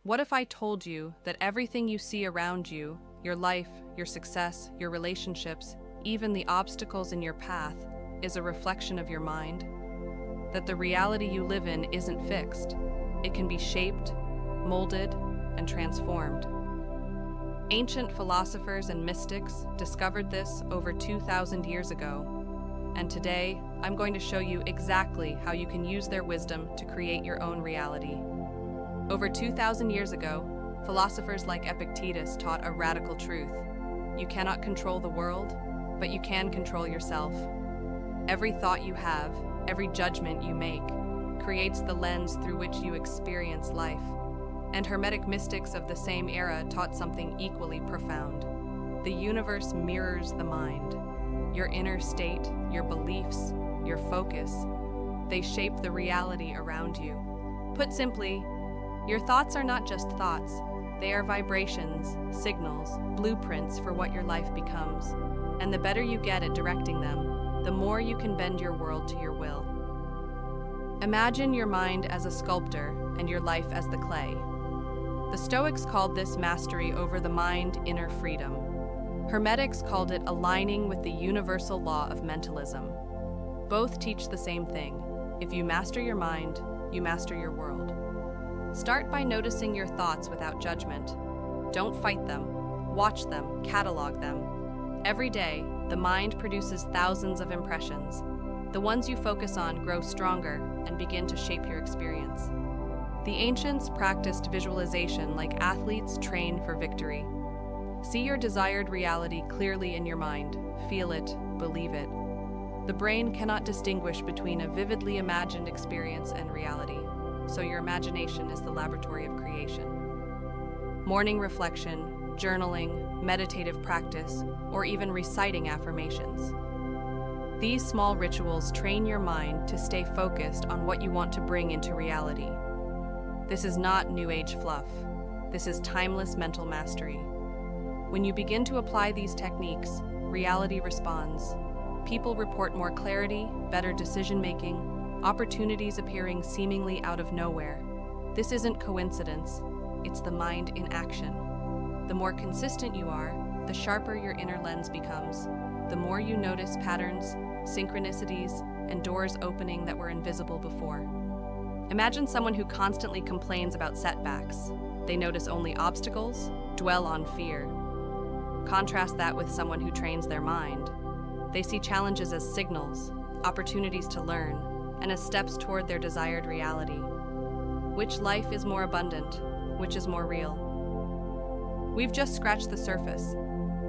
What if I told you that everything you see around you, your life, your success, your relationships, even the obstacles in your path, is a reflection of your mind? That the reality you live in isn't fixed. It can be shaped, molded, and transformed. Ancient philosophers and mystics discovered this over 2,000 years ago, and today I'm going to show you exactly how you can use their wisdom to create your own reality. Over 2,000 years ago, philosophers like Epictetus taught a radical truth. You cannot control the world, but you can control yourself. Every thought you have, every judgment you make, creates the lens through which you experience life. And Hermetic mystics of the same era taught something equally profound. The universe mirrors the mind. Your inner state, your beliefs, your focus, they shape the reality around you. Put simply, your thoughts are not just thoughts. They are vibrations, signals, blueprints for what your life becomes. And the better you get at directing them, the more you can bend your world to your will. Imagine your mind as a sculptor and your life as the clay. The Stoics called this mastery over the mind, inner freedom. Hermetics called it aligning with the universal law of mentalism. Both teach the same thing. If you master your mind, you master your world. Start by noticing your thoughts without judgment. Don't fight them. Watch them, catalog them. Every day, the mind produces thousands of impressions. The ones you focus on grow stronger and begin to shape your experience. The ancients practiced visualization like athletes train for victory. See your desired reality clearly in your mind. Feel it, believe it. The brain cannot distinguish between a vividly imagined experience and reality, so your imagination is the laboratory of creation. Morning reflection, journaling, meditative practice, or even reciting affirmations. These small rituals train your mind to stay focused on what you want to bring into reality. This is not New Age fluff. This is timeless mental mastery. When you begin to apply these techniques, reality responds. People report more clarity, better decision-making, opportunities appearing seemingly out of nowhere. This isn't coincidence, it's the mind in action. The more consistent you are, the sharper your inner lens becomes. The more you notice patterns, synchronicities, and doors opening that were invisible before. Imagine someone who constantly complains about setbacks. They notice only obstacles, dwell on fear. Contrast that with someone who trains their mind. They see challenges as signals, opportunities to learn, and as steps toward their desired reality. Which life is more abundant? Which is more real? We've just scratched the surface.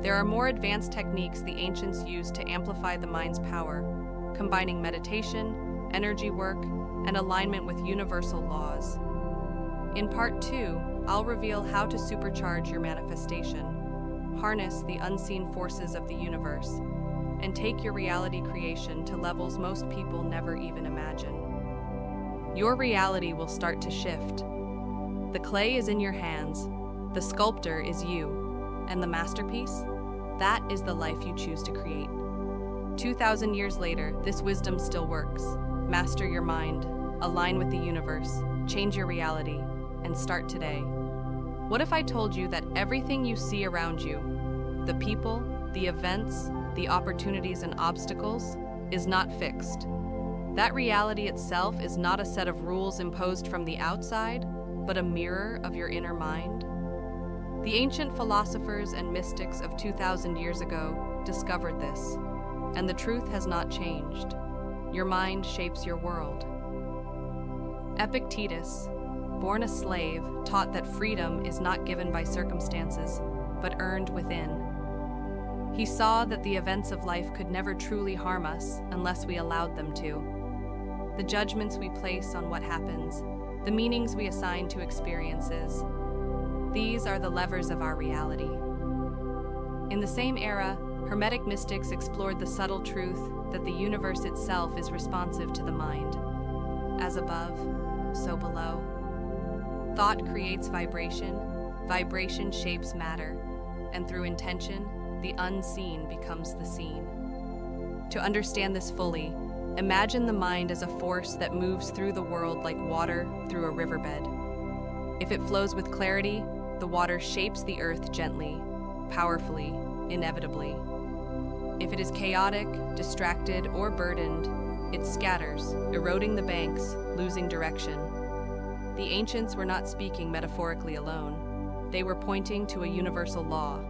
There are more advanced techniques the ancients used to amplify the mind's power, combining meditation, energy work, and alignment with universal laws. In part 2, I'll reveal how to supercharge your manifestation, harness the unseen forces of the universe, and take your reality creation to levels most people never even imagine. Your reality will start to shift. The clay is in your hands, the sculptor is you, and the masterpiece? That is the life you choose to create. 2,000 years later, this wisdom still works. Master your mind, align with the universe, change your reality, and start today. What if I told you that everything you see around you, the people, the events, the opportunities and obstacles, is not fixed? That reality itself is not a set of rules imposed from the outside, but a mirror of your inner mind? The ancient philosophers and mystics of 2,000 years ago discovered this, and the truth has not changed. Your mind shapes your world. Epictetus, born a slave, taught that freedom is not given by circumstances, but earned within. He saw that the events of life could never truly harm us unless we allowed them to. The judgments we place on what happens, the meanings we assign to experiences, these are the levers of our reality. In the same era, Hermetic mystics explored the subtle truth that the universe itself is responsive to the mind. As above, so below. Thought creates vibration, vibration shapes matter, and through intention, the unseen becomes the seen. To understand this fully, imagine the mind as a force that moves through the world like water through a riverbed. If it flows with clarity, the water shapes the earth gently, powerfully, inevitably. If it is chaotic, distracted, or burdened, it scatters, eroding the banks, losing direction. The ancients were not speaking metaphorically alone. They were pointing to a universal law.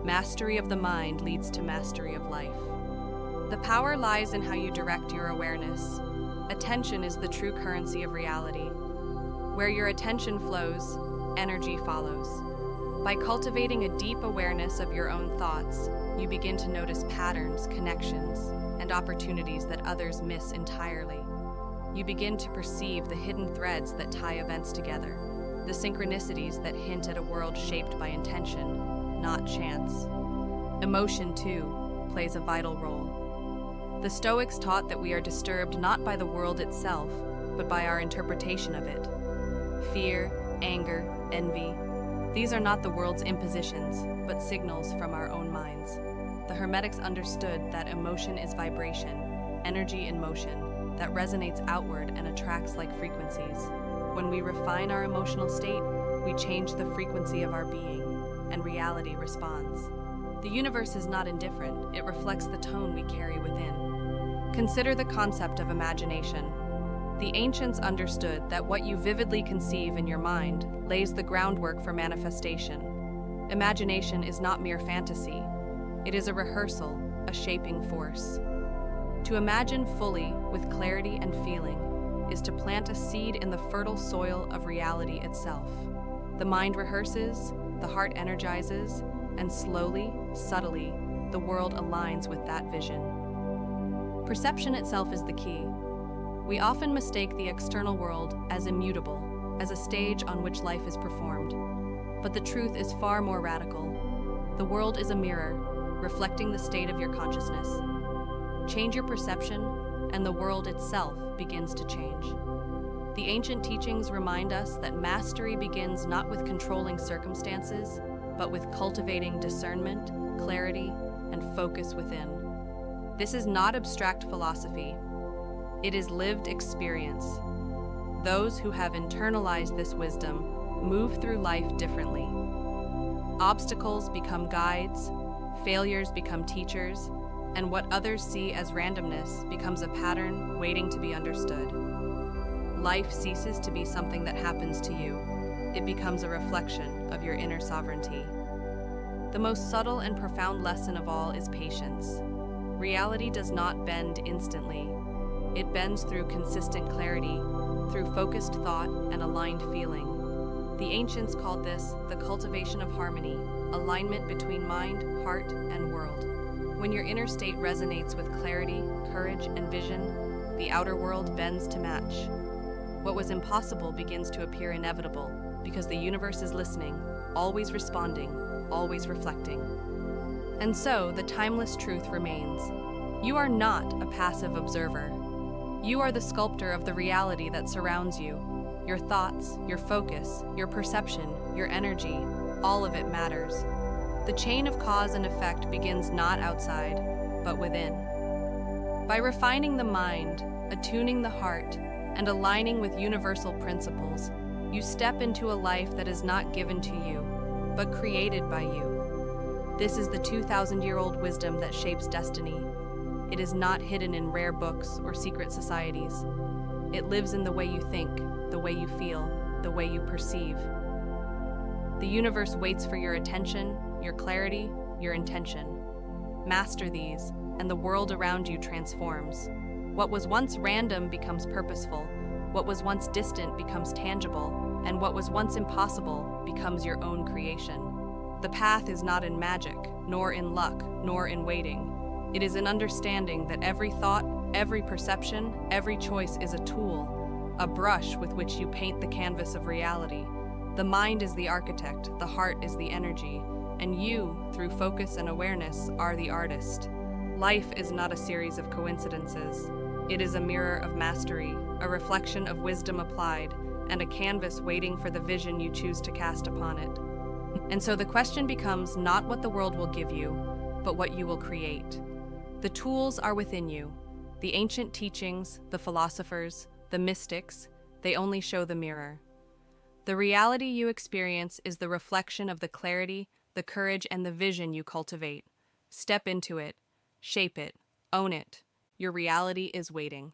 Mastery of the mind leads to mastery of life. The power lies in how you direct your awareness. Attention is the true currency of reality. Where your attention flows, energy follows. By cultivating a deep awareness of your own thoughts, you begin to notice patterns, connections, and opportunities that others miss entirely. You begin to perceive the hidden threads that tie events together, the synchronicities that hint at a world shaped by intention, not chance. Emotion, too, plays a vital role. The Stoics taught that we are disturbed not by the world itself, but by our interpretation of it. Fear, anger, envy, these are not the world's impositions, but signals from our own minds. The Hermetics understood that emotion is vibration, energy in motion, that resonates outward and attracts like frequencies. When we refine our emotional state, we change the frequency of our being, and reality responds. The universe is not indifferent, it reflects the tone we carry within. Consider the concept of imagination. The ancients understood that what you vividly conceive in your mind lays the groundwork for manifestation. Imagination is not mere fantasy. It is a rehearsal, a shaping force. To imagine fully, with clarity and feeling, is to plant a seed in the fertile soil of reality itself. The mind rehearses, the heart energizes, and slowly, subtly, the world aligns with that vision. Perception itself is the key. We often mistake the external world as immutable, as a stage on which life is performed. But the truth is far more radical. The world is a mirror, reflecting the state of your consciousness. Change your perception, and the world itself begins to change. The ancient teachings remind us that mastery begins not with controlling circumstances, but with cultivating discernment, clarity, and focus within. This is not abstract philosophy. It is lived experience. Those who have internalized this wisdom move through life differently. Obstacles become guides, failures become teachers, and what others see as randomness becomes a pattern waiting to be understood. Life ceases to be something that happens to you. It becomes a reflection of your inner sovereignty. The most subtle and profound lesson of all is patience. Reality does not bend instantly. It bends through consistent clarity, through focused thought and aligned feeling. The ancients called this the cultivation of harmony, alignment between mind, heart, and world. When your inner state resonates with clarity, courage, and vision, the outer world bends to match. What was impossible begins to appear inevitable, because the universe is listening, always responding, always reflecting. And so, the timeless truth remains. You are not a passive observer. You are the sculptor of the reality that surrounds you. Your thoughts, your focus, your perception, your energy, all of it matters. The chain of cause and effect begins not outside, but within. By refining the mind, attuning the heart, and aligning with universal principles, you step into a life that is not given to you, but created by you. This is the 2,000-year-old wisdom that shapes destiny. It is not hidden in rare books or secret societies. It lives in the way you think, the way you feel, the way you perceive. The universe waits for your attention, your clarity, your intention. Master these, and the world around you transforms. What was once random becomes purposeful. What was once distant becomes tangible, and what was once impossible becomes your own creation. The path is not in magic, nor in luck, nor in waiting. It is in understanding that every thought, every perception, every choice is a tool, a brush with which you paint the canvas of reality. The mind is the architect, the heart is the energy, and you, through focus and awareness, are the artist. Life is not a series of coincidences. It is a mirror of mastery, a reflection of wisdom applied, and a canvas waiting for the vision you choose to cast upon it. And so the question becomes not what the world will give you, but what you will create. The tools are within you. The ancient teachings, the philosophers, the mystics, they only show the mirror. The reality you experience is the reflection of the clarity, the courage, and the vision you cultivate. Step into it, shape it, own it. Your reality is waiting.